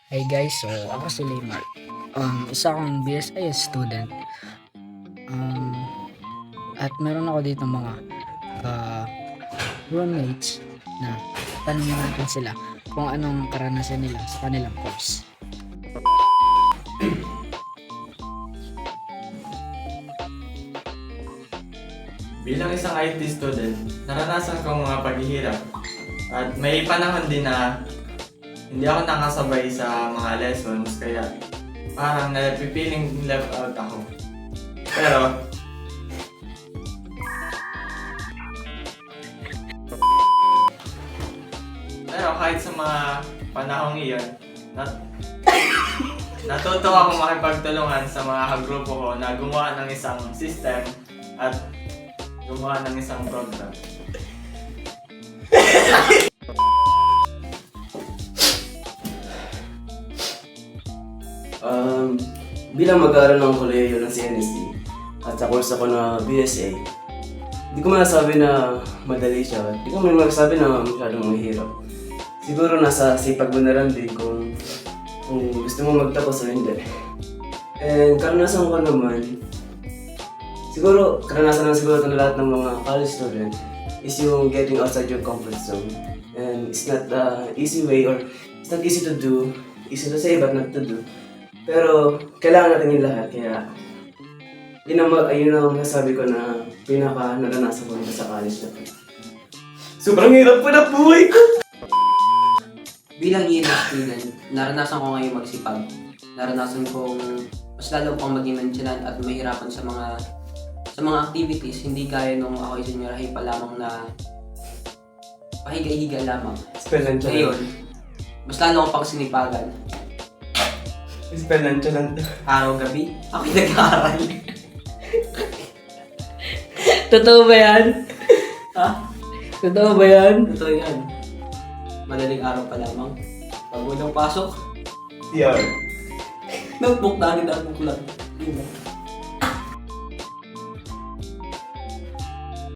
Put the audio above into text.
Hey guys, so ako si Limar. Isa akong BSIS student. At meron ako dito mga roommates na tanongin natin sila kung anong karanasan nila sa kanilang course. Bilang isang IT student, naranasan ko ang mga paghihirap at may panahon din na hindi ako nakasabay sa mga lessons kaya parang napipiling left out ako. Pero kahit sa mga panahong iyon, natuto akong makipagtulungan sa mga kagrupo ko na gumawa ng isang system at gumawa ng isang program. Bilang mag-aaral ng kolehiyo ng CNST at sa course ako na BSA, hindi ko masasabi na madali siya. Hindi ko masasabi na masyadong mahirap. Siguro nasa sipag mo na lang din kung gusto mo magtapos o hindi. And karanasan ko naman, siguro karanasan lang siguro ng lahat ng mga college student is yung getting outside your comfort zone. And it's not the easy way or it's not easy to do, easy to say but not to do. Pero kailangan natin yung lahat, kaya yun ang masasabi ko na pinaka naranasan ko sa college na to. Sobrang hirap po na buhay ko! Bilang ENS student, naranasan ko ngayon magsipag. Naranasan kong mas lalo pang maging nandyanan at mahirapan sa mga activities, hindi gaya nung ako isinirahay pa lamang na pahiga-higa lamang. Spell lang Ngayon, mas lalo ko pang sinipagan. Spell lang Araw-gabi, ako'y nag-aaral. Totoo ba yan? Ha? Totoo ba yan? Ito yan. Madaling araw pa lamang. Pag unang pasok, Yeah. notebook na, notebook lang. Yun lang.